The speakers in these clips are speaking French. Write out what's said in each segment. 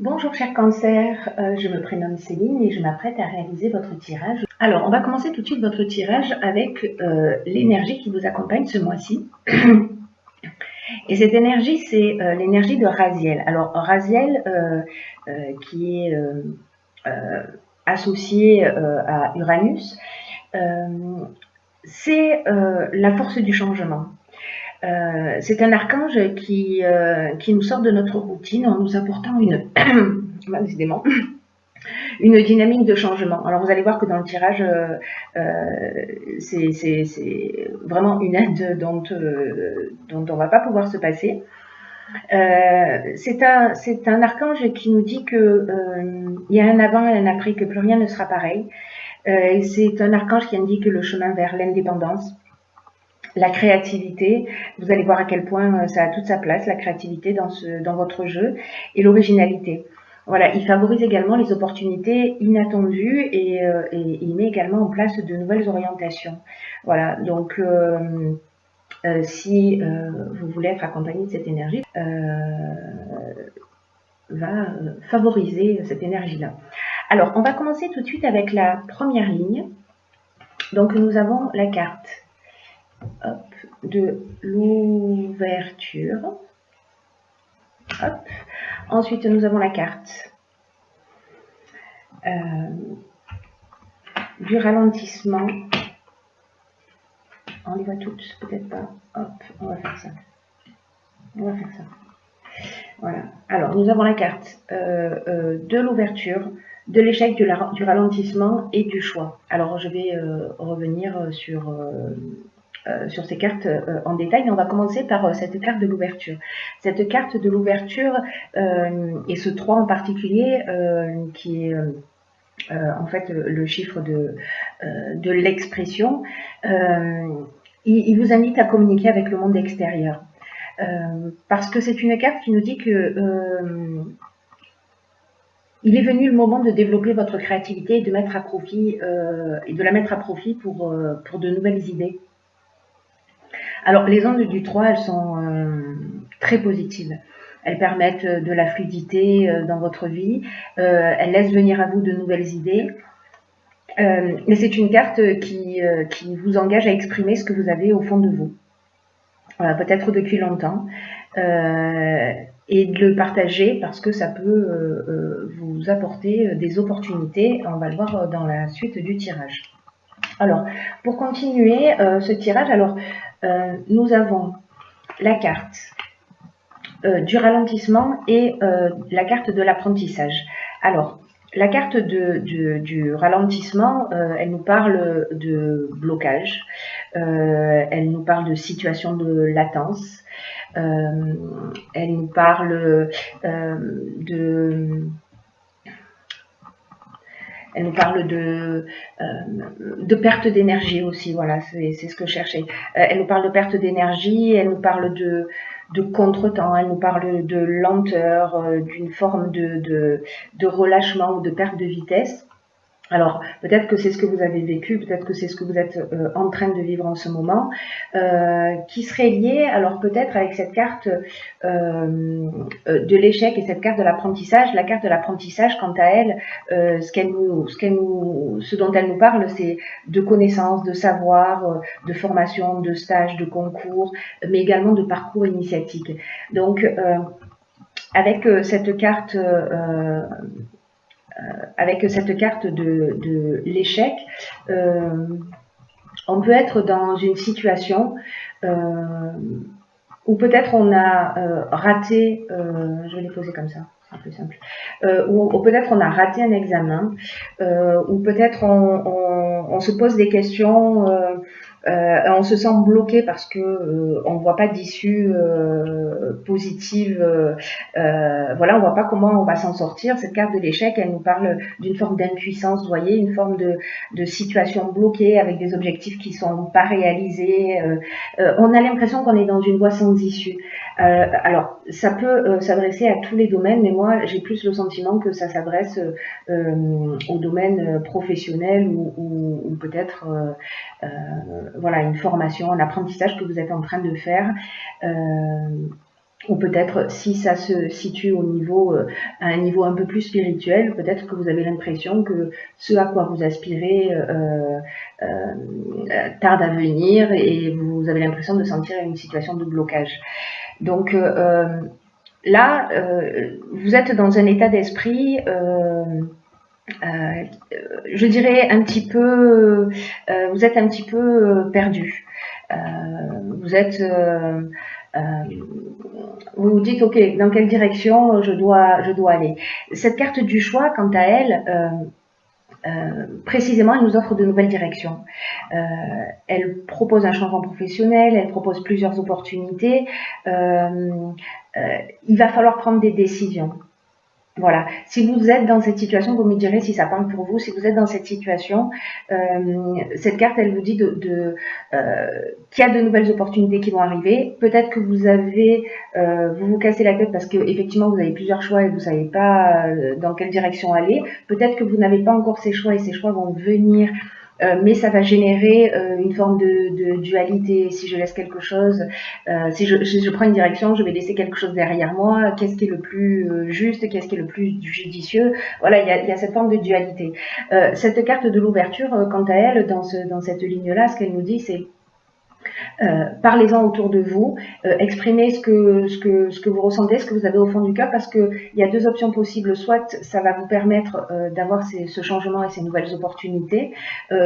Bonjour cher cancer, je me prénomme Céline et je m'apprête à réaliser votre tirage. Alors on va commencer tout de suite votre tirage avec l'énergie qui vous accompagne ce mois-ci. Et cette énergie, c'est l'énergie de Raziel. Alors Raziel, qui est associé à Uranus, c'est la force du changement. C'est un archange qui nous sort de notre routine en nous apportant décidément, une dynamique de changement. Alors vous allez voir que dans le tirage, c'est vraiment une aide dont on ne va pas pouvoir se passer. C'est un archange qui nous dit que il y a un avant et un après, que plus rien ne sera pareil. C'est un archange qui indique le chemin vers l'indépendance, la créativité. Vous allez voir à quel point ça a toute sa place, la créativité dans votre jeu, et l'originalité. Voilà, il favorise également les opportunités inattendues et il met également en place de nouvelles orientations. Voilà, donc si vous voulez être accompagné de cette énergie, va favoriser cette énergie-là. Alors, on va commencer tout de suite avec la première ligne. Donc, nous avons la carte de l'ouverture. Ensuite, nous avons la carte du ralentissement. On les voit toutes, peut-être pas. Hop, on va faire ça. Voilà. Alors, nous avons la carte de l'ouverture, de l'échec, du ralentissement et du choix. Alors, je vais revenir sur ces cartes en détail, mais on va commencer par cette carte de l'ouverture. Cette carte de l'ouverture, et ce 3 en particulier, qui est en fait le chiffre de l'expression, il vous invite à communiquer avec le monde extérieur. Parce que c'est une carte qui nous dit que il est venu le moment de développer votre créativité et de mettre à profit de la mettre à profit pour de nouvelles idées. Alors les ondes du 3, elles sont très positives. Elles permettent de la fluidité dans votre vie. Elles laissent venir à vous de nouvelles idées. Mais c'est une carte qui vous engage à exprimer ce que vous avez au fond de vous. Peut-être depuis longtemps. Et de le partager parce que ça peut vous apporter des opportunités. On va le voir dans la suite du tirage. Alors, pour continuer ce tirage, alors nous avons la carte du ralentissement et la carte de l'apprentissage. Alors, la carte du ralentissement, elle nous parle de blocage, elle nous parle de situation de latence, elle nous parle elle nous parle de perte d'énergie aussi, voilà, c'est ce que je cherchais. Elle nous parle de perte d'énergie, elle nous parle de contretemps, elle nous parle de lenteur, d'une forme de relâchement ou de perte de vitesse. Alors, peut-être que c'est ce que vous avez vécu, peut-être que c'est ce que vous êtes en train de vivre en ce moment, qui serait lié, alors peut-être avec cette carte de l'échec et cette carte de l'apprentissage. La carte de l'apprentissage, quant à elle, ce dont elle nous parle, c'est de connaissances, de savoir, de formation, de stages, de concours, mais également de parcours initiatique. Donc, avec cette carte de l'échec, on peut être dans une situation où peut-être on a raté, je vais les poser comme ça, c'est plus simple, ou peut-être on a raté un examen, ou peut-être on se pose des questions, on se sent bloqué parce que on ne voit pas d'issue positive, voilà, on voit pas comment on va s'en sortir. Cette carte de l'échec, elle nous parle d'une forme d'impuissance, vous voyez, une forme de situation bloquée avec des objectifs qui sont pas réalisés. On a l'impression qu'on est dans une voie sans issue. Alors, ça peut s'adresser à tous les domaines, mais moi, j'ai plus le sentiment que ça s'adresse au domaine professionnel ou peut-être voilà, une formation, un apprentissage que vous êtes en train de faire. Ou peut-être, si ça se situe au niveau, à un niveau un peu plus spirituel, peut-être que vous avez l'impression que ce à quoi vous aspirez tarde à venir et vous avez l'impression de sentir une situation de blocage. Donc là, vous êtes dans un état d'esprit, je dirais un petit peu, vous êtes un petit peu perdu. Vous êtes vous vous dites, ok, dans quelle direction je dois aller. Cette carte du choix, quant à elle, précisément, elle nous offre de nouvelles directions. Elle propose un changement professionnel, elle propose plusieurs opportunités. Il va falloir prendre des décisions. Voilà. Si vous êtes dans cette situation, vous me direz si ça parle pour vous. Si vous êtes dans cette situation, cette carte, elle vous dit qu'il y a de nouvelles opportunités qui vont arriver. Peut-être que vous avez, vous vous cassez la tête parce que effectivement vous avez plusieurs choix et vous savez pas dans quelle direction aller. Peut-être que vous n'avez pas encore ces choix et ces choix vont venir. Mais ça va générer une forme de dualité. Si je laisse quelque chose, si je prends une direction, je vais laisser quelque chose derrière moi. Qu'est-ce qui est le plus juste, qu'est-ce qui est le plus judicieux? Voilà, il y a cette forme de dualité. Cette carte de l'ouverture, quant à elle, dans cette ligne-là, ce qu'elle nous dit, c'est parlez-en autour de vous, exprimez ce que vous ressentez, ce que vous avez au fond du cœur, parce qu'il y a deux options possibles. Soit ça va vous permettre d'avoir ce changement et ces nouvelles opportunités,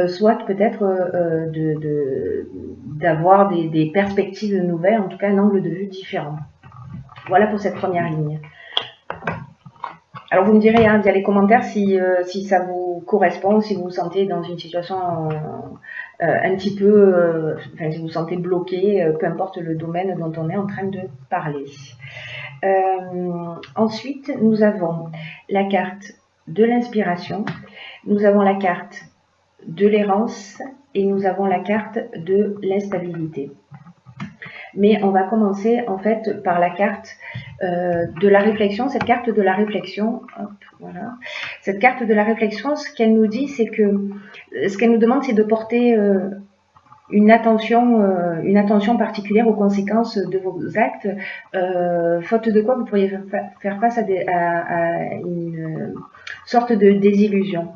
soit peut-être d'avoir des perspectives nouvelles, en tout cas un angle de vue différent. Voilà pour cette première ligne. Alors vous me direz via les commentaires si ça vous correspond, si vous vous sentez dans une situation un petit peu, si vous vous sentez bloqué, peu importe le domaine dont on est en train de parler. Ensuite, nous avons la carte de l'inspiration, nous avons la carte de l'errance et nous avons la carte de l'instabilité. Mais on va commencer en fait par la carte de la réflexion. Cette carte de la réflexion, hop, voilà. Cette carte de la réflexion, ce qu'elle nous dit, c'est que ce qu'elle nous demande, c'est de porter une attention particulière aux conséquences de vos actes, faute de quoi vous pourriez faire face à une sorte de désillusion.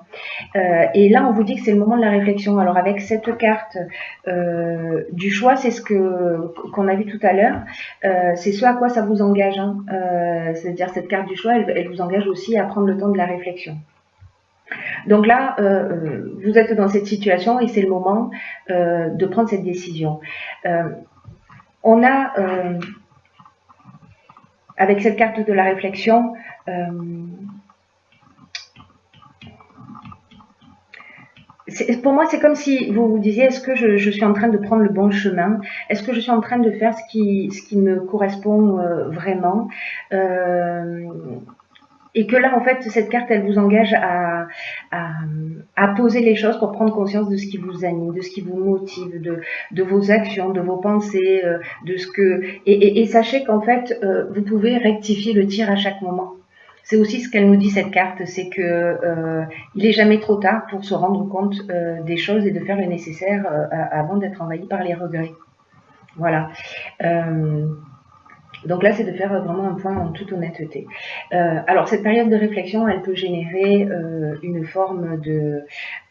Et là, on vous dit que c'est le moment de la réflexion. Alors avec cette carte du choix, c'est ce qu'on a vu tout à l'heure, c'est ce à quoi ça vous engage. Hein. C'est-à-dire cette carte du choix, elle vous engage aussi à prendre le temps de la réflexion. Donc là, vous êtes dans cette situation et c'est le moment de prendre cette décision. On a, avec cette carte de la réflexion, pour moi, c'est comme si vous vous disiez, est-ce que je suis en train de prendre le bon chemin? Est-ce que je suis en train de faire ce qui me correspond vraiment? Et que là, en fait, cette carte, elle vous engage à poser les choses pour prendre conscience de ce qui vous anime, de ce qui vous motive, de vos actions, de vos pensées, de ce que... Et sachez qu'en fait, vous pouvez rectifier le tir à chaque moment. C'est aussi ce qu'elle nous dit, cette carte, c'est que il n'est jamais trop tard pour se rendre compte des choses et de faire le nécessaire avant d'être envahi par les regrets. Voilà. Donc là, c'est de faire vraiment un point en toute honnêteté. Alors, cette période de réflexion, elle peut générer une forme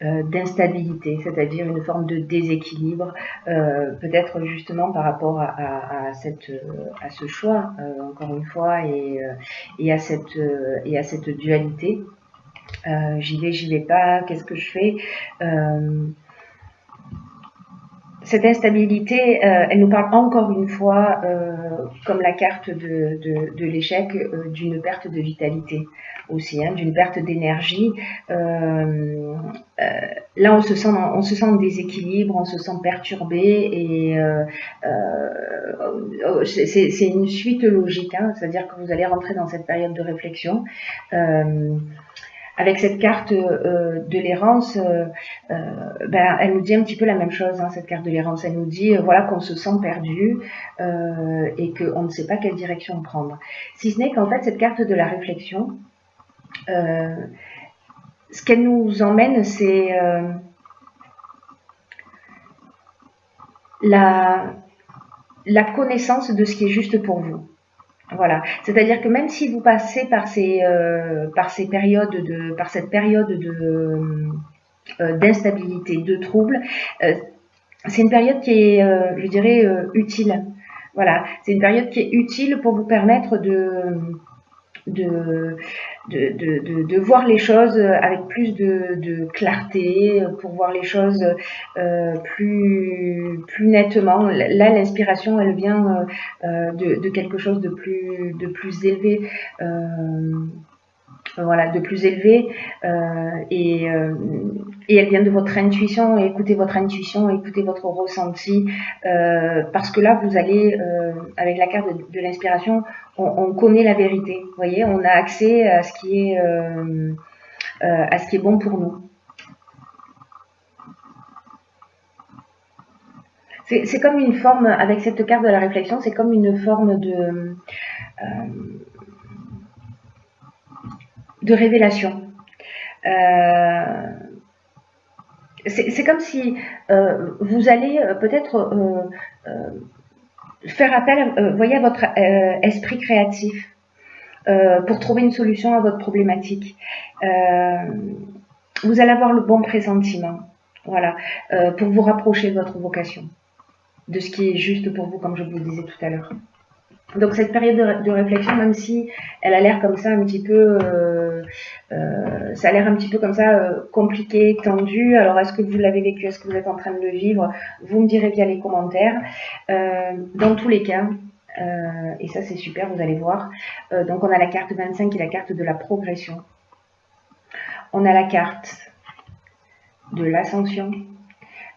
d'instabilité, c'est-à-dire une forme de déséquilibre, peut-être justement par rapport à ce choix, encore une fois, et à cette dualité. J'y vais pas, qu'est-ce que je fais? Cette instabilité, elle nous parle encore une fois, comme la carte de l'échec, d'une perte de vitalité aussi, hein, d'une perte d'énergie. Là, on se sent en déséquilibre, on se sent perturbé et c'est une suite logique, hein, c'est-à-dire que vous allez rentrer dans cette période de réflexion. Avec cette carte de l'errance, elle nous dit un petit peu la même chose, hein, cette carte de l'errance. Elle nous dit voilà qu'on se sent perdu et qu'on ne sait pas quelle direction prendre. Si ce n'est qu'en fait, cette carte de la réflexion, ce qu'elle nous emmène, c'est la connaissance de ce qui est juste pour vous. Voilà, c'est-à-dire que même si vous passez par cette période d'instabilité, de trouble, c'est une période qui est, je dirais, utile. Voilà, c'est une période qui est utile pour vous permettre de, de voir les choses avec plus de clarté, pour voir les choses plus nettement. Là, l'inspiration, elle vient de quelque chose de plus élevé. Voilà, de plus élevé et elle vient de votre intuition. Écoutez votre intuition, écoutez votre ressenti parce que là vous allez avec la carte de l'inspiration, on connaît la vérité, vous voyez, on a accès à ce qui est bon pour nous. C'est comme une forme, avec cette carte de la réflexion, c'est comme une forme de révélation. C'est comme si vous allez peut-être faire appel, voyez, à votre esprit créatif pour trouver une solution à votre problématique. Vous allez avoir le bon pressentiment, voilà, pour vous rapprocher de votre vocation, de ce qui est juste pour vous, comme je vous le disais tout à l'heure. Donc cette période de réflexion, même si elle a l'air comme ça un petit peu, ça a l'air un petit peu comme ça compliqué, tendu. Alors est-ce que vous l'avez vécu, est-ce que vous êtes en train de le vivre? Vous me direz via les commentaires. Dans tous les cas, et ça c'est super, vous allez voir. Donc on a la carte 25 qui est la carte de la progression. On a la carte de l'ascension.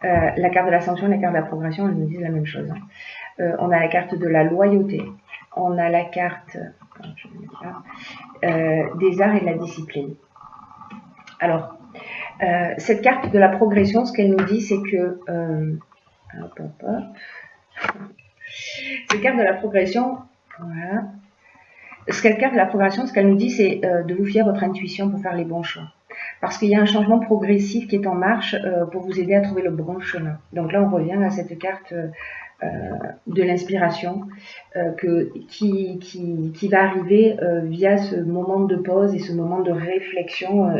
La carte de l'ascension et la carte de la progression, elles nous disent la même chose. On a la carte de la loyauté. On a la carte des arts et de la discipline. Alors, cette carte de la progression, ce qu'elle nous dit, c'est que... cette carte de la progression, voilà. Cette carte de la progression, ce qu'elle nous dit, c'est de vous fier à votre intuition pour faire les bons choix. Parce qu'il y a un changement progressif qui est en marche pour vous aider à trouver le bon chemin. Donc là, on revient à cette carte de l'inspiration qui va arriver via ce moment de pause et ce moment de réflexion.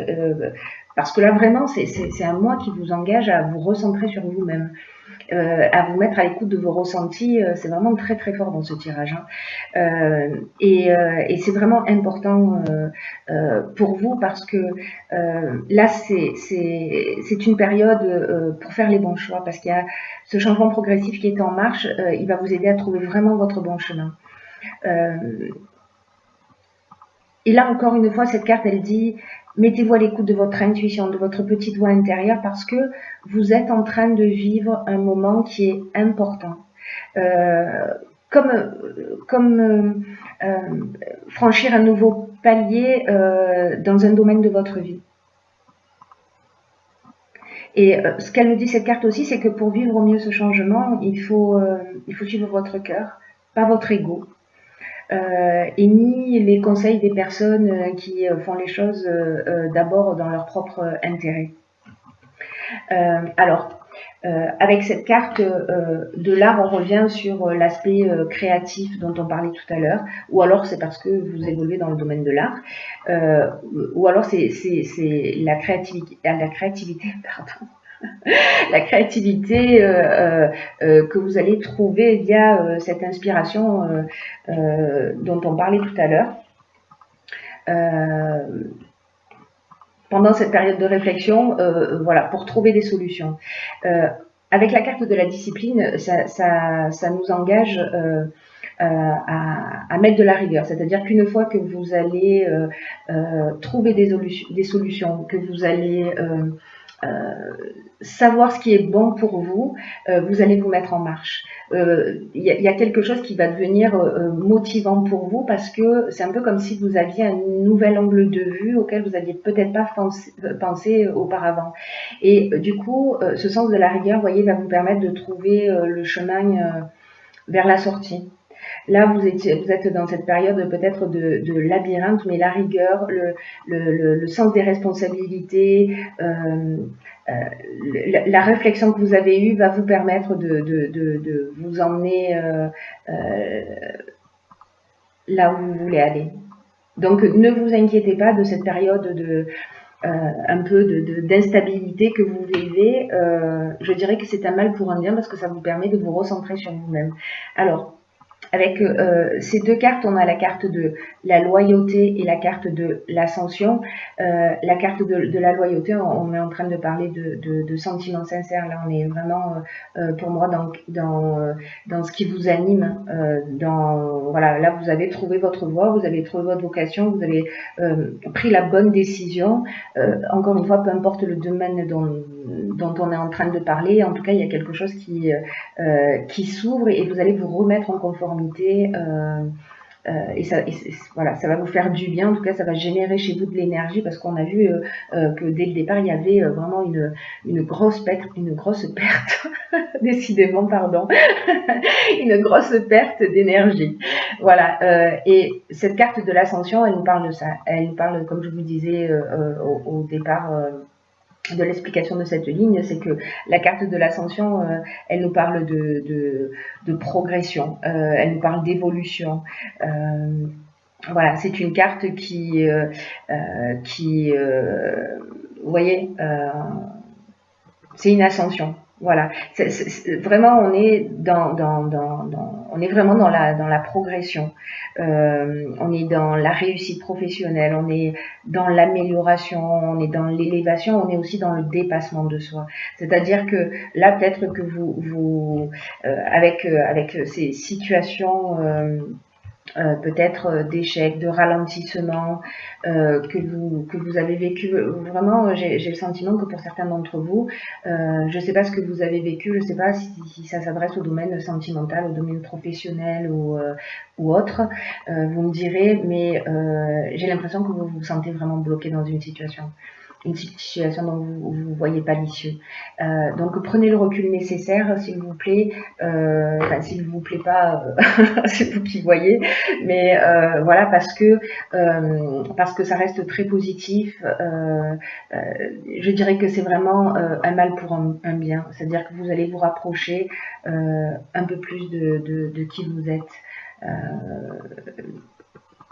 Parce que là, vraiment, c'est un moi qui vous engage à vous recentrer sur vous-même. À vous mettre à l'écoute de vos ressentis, c'est vraiment très très fort dans ce tirage. Hein. Et c'est vraiment important pour vous parce que là c'est une période pour faire les bons choix parce qu'il y a ce changement progressif qui est en marche, il va vous aider à trouver vraiment votre bon chemin. Et là encore une fois, cette carte elle dit mettez-vous à l'écoute de votre intuition, de votre petite voix intérieure parce que vous êtes en train de vivre un moment qui est important. Comme franchir un nouveau palier dans un domaine de votre vie. Et ce qu'elle nous dit cette carte aussi, c'est que pour vivre au mieux ce changement, il faut suivre votre cœur, pas votre ego. Et ni les conseils des personnes qui font les choses d'abord dans leur propre intérêt. Avec cette carte de l'art, on revient sur l'aspect créatif dont on parlait tout à l'heure, ou alors c'est parce que vous évoluez dans le domaine de l'art, ou alors c'est la créativité, pardon. La créativité que vous allez trouver via cette inspiration dont on parlait tout à l'heure. Pendant cette période de réflexion, voilà, pour trouver des solutions. Avec la carte de la discipline, ça nous engage à mettre de la rigueur. C'est-à-dire qu'une fois que vous allez trouver des solutions, que vous allez savoir ce qui est bon pour vous, vous allez vous mettre en marche. Y a quelque chose qui va devenir motivant pour vous parce que c'est un peu comme si vous aviez un nouvel angle de vue auquel vous n'aviez peut-être pas pensé auparavant. Et du coup, ce sens de la rigueur, vous voyez, va vous permettre de trouver le chemin vers la sortie. Là, vous êtes dans cette période peut-être de labyrinthe, mais la rigueur, le sens des responsabilités, la réflexion que vous avez eue va vous permettre de vous emmener là où vous voulez aller. Donc, ne vous inquiétez pas de cette période un peu d'instabilité que vous vivez. Je dirais que c'est un mal pour un bien parce que ça vous permet de vous recentrer sur vous-même. Alors, avec ces deux cartes, on a la carte de la loyauté et la carte de l'ascension. La carte de la loyauté, on est en train de parler de sentiments sincères. Là, on est vraiment, pour moi, dans ce qui vous anime. Voilà, là, vous avez trouvé votre voie, vous avez trouvé votre vocation, vous avez pris la bonne décision. Encore une fois, peu importe le domaine dont on est en train de parler, en tout cas, il y a quelque chose qui s'ouvre et vous allez vous remettre en conformité. Voilà, ça va vous faire du bien. En tout cas, ça va générer chez vous de l'énergie parce qu'on a vu que dès le départ, il y avait vraiment une grosse perte, décidément, pardon, une grosse perte d'énergie. Voilà. Et cette carte de l'ascension, elle nous parle de ça. Elle nous parle, comme je vous disais au départ, de l'explication de cette ligne, c'est que la carte de l'ascension, elle nous parle de progression, elle nous parle d'évolution. Voilà, c'est une carte qui vous voyez, c'est une ascension. Voilà, vraiment on est on est vraiment dans la progression. On est dans la réussite professionnelle, on est dans l'amélioration, on est dans l'élévation, on est aussi dans le dépassement de soi. C'est-à-dire que là peut-être que vous avec ces situations peut-être d'échecs, de ralentissement que vous avez vécu. Vraiment, j'ai le sentiment que pour certains d'entre vous, je ne sais pas ce que vous avez vécu, je ne sais pas si ça s'adresse au domaine sentimental, au domaine professionnel ou autre. Vous me direz, mais j'ai l'impression que vous vous sentez vraiment bloqué dans une situation dont vous ne voyez pas l'issue. Donc prenez le recul nécessaire, s'il vous plaît. Enfin, s'il vous plaît pas, c'est vous qui voyez. Mais voilà, parce que ça reste très positif. Je dirais que c'est vraiment un mal pour un bien. C'est-à-dire que vous allez vous rapprocher un peu plus de qui vous êtes.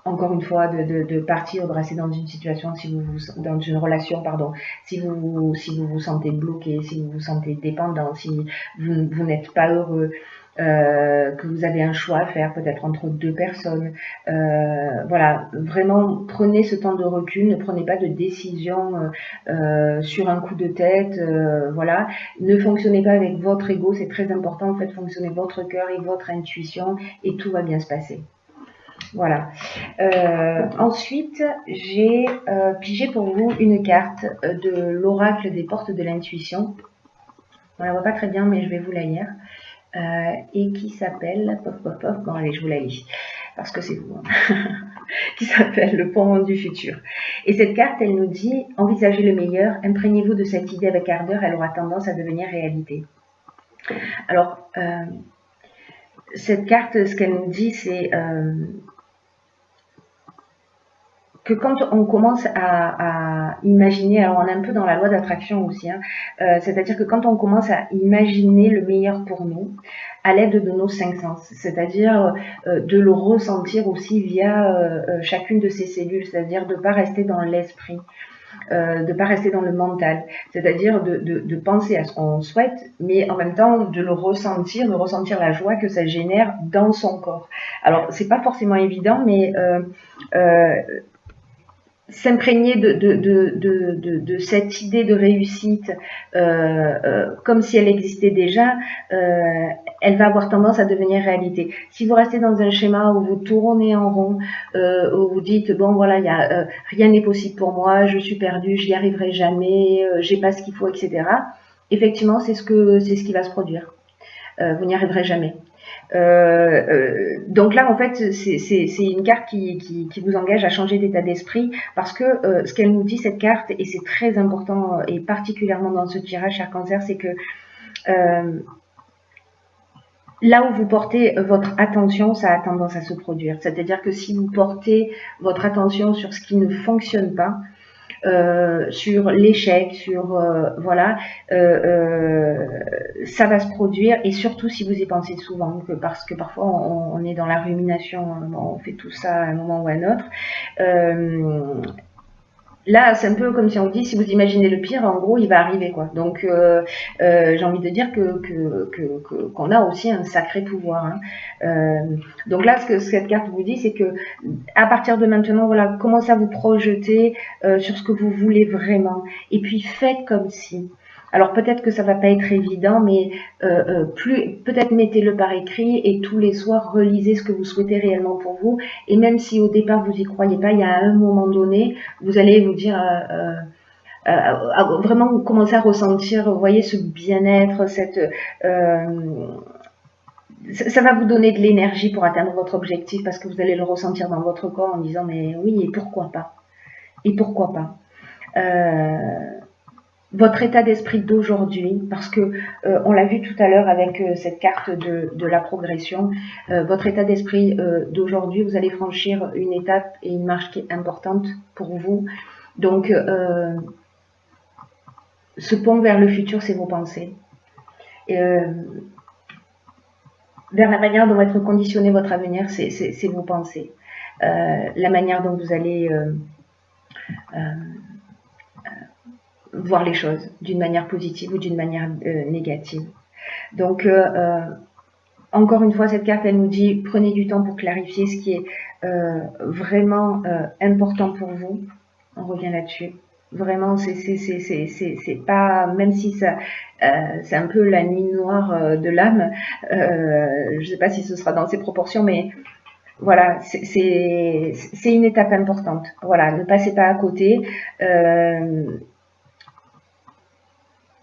Encore une fois, de partir, de rester dans une situation, dans une relation, pardon, si vous vous sentez bloqué, si vous vous sentez dépendant, si vous n'êtes pas heureux, que vous avez un choix à faire, peut-être entre deux personnes. Voilà, vraiment, prenez ce temps de recul, ne prenez pas de décision sur un coup de tête, voilà. Ne fonctionnez pas avec votre ego, c'est très important, faites fonctionner votre cœur et votre intuition, et tout va bien se passer. Voilà. Ensuite, j'ai pigé pour vous une carte de l'oracle des portes de l'intuition. On la voit pas très bien, mais je vais vous la lire. Et qui s'appelle... Bon, allez, je vous la lis. Parce que c'est vous. Qui s'appelle le pont du futur. Et cette carte, elle nous dit, envisagez le meilleur, imprégnez-vous de cette idée avec ardeur, elle aura tendance à devenir réalité. Alors, cette carte, ce qu'elle nous dit, c'est... que quand on commence à imaginer, alors on est un peu dans la loi d'attraction aussi, hein, c'est-à-dire que quand on commence à imaginer le meilleur pour nous, à l'aide de nos 5 sens, c'est-à-dire de le ressentir aussi via chacune de ces cellules, c'est-à-dire de ne pas rester dans l'esprit, de ne pas rester dans le mental, c'est-à-dire de penser à ce qu'on souhaite, mais en même temps de ressentir la joie que ça génère dans son corps. Alors, c'est pas forcément évident, mais s'imprégner de cette idée de réussite comme si elle existait déjà, elle va avoir tendance à devenir réalité. Si vous restez dans un schéma où vous tournez en rond, où vous dites bon voilà, rien n'est possible pour moi, je suis perdu, j'y arriverai jamais, j'ai pas ce qu'il faut, etc. Effectivement, c'est ce qui va se produire. Vous n'y arriverez jamais. Donc là, en fait, c'est une carte qui vous engage à changer d'état d'esprit parce que ce qu'elle nous dit, cette carte, et c'est très important, et particulièrement dans ce tirage, cher Cancer, c'est que là où vous portez votre attention, ça a tendance à se produire. C'est-à-dire que si vous portez votre attention sur ce qui ne fonctionne pas, sur l'échec, sur voilà, ça va se produire, et surtout si vous y pensez souvent, parce que parfois on est dans la rumination, on fait tout ça à un moment ou à un autre. Là, c'est un peu comme si on dit, si vous imaginez le pire, en gros, il va arriver, quoi. Donc, j'ai envie de dire qu'on a aussi un sacré pouvoir, hein. Donc là, ce que cette carte vous dit, c'est que à partir de maintenant, voilà, commencez à vous projeter sur ce que vous voulez vraiment, et puis faites comme si. Alors peut-être que ça va pas être évident, mais peut-être mettez-le par écrit et tous les soirs relisez ce que vous souhaitez réellement pour vous. Et même si au départ vous y croyez pas, il y a un moment donné, vous allez vous dire vraiment commencer à ressentir, vous voyez, ce bien-être, ça va vous donner de l'énergie pour atteindre votre objectif, parce que vous allez le ressentir dans votre corps en disant mais oui, et pourquoi pas, et pourquoi pas. Votre état d'esprit d'aujourd'hui, parce que on l'a vu tout à l'heure avec cette carte de la progression, votre état d'esprit d'aujourd'hui, vous allez franchir une étape et une marche qui est importante pour vous. Donc, ce pont vers le futur, c'est vos pensées. Vers la manière dont va être conditionné votre avenir, c'est vos pensées. La manière dont vous allez voir les choses d'une manière positive ou d'une manière négative. Donc, encore une fois, cette carte, elle nous dit, prenez du temps pour clarifier ce qui est vraiment important pour vous. On revient là-dessus. Vraiment, c'est pas, même si ça, c'est un peu la nuit noire de l'âme, je sais pas si ce sera dans ces proportions, mais voilà, c'est une étape importante. Voilà, ne passez pas à côté.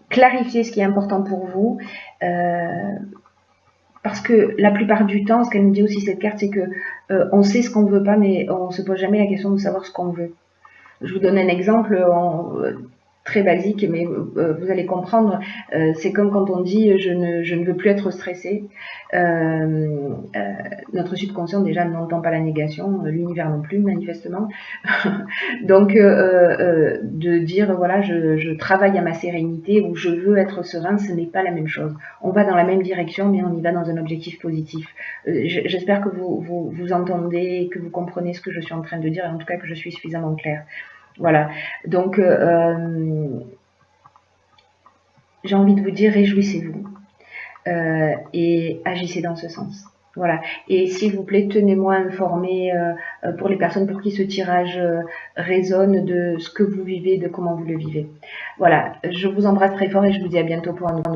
Clarifier ce qui est important pour vous, parce que la plupart du temps, ce qu'elle nous dit aussi cette carte, c'est que on sait ce qu'on veut pas, mais on se pose jamais la question de savoir ce qu'on veut. Je vous donne un exemple très basique, mais vous allez comprendre. C'est comme quand on dit je ne veux plus être stressé. Notre subconscient déjà n'entend pas la négation, l'univers non plus manifestement. Donc de dire voilà, je travaille à ma sérénité, ou je veux être serein, ce n'est pas la même chose. On va dans la même direction, mais on y va dans un objectif positif. J'espère que vous entendez, que vous comprenez ce que je suis en train de dire, et en tout cas que je suis suffisamment claire. Voilà, donc j'ai envie de vous dire, réjouissez-vous et agissez dans ce sens. Voilà, et s'il vous plaît, tenez-moi informé pour les personnes pour qui ce tirage résonne, de ce que vous vivez, de comment vous le vivez. Voilà, je vous embrasse très fort et je vous dis à bientôt pour un nouveau.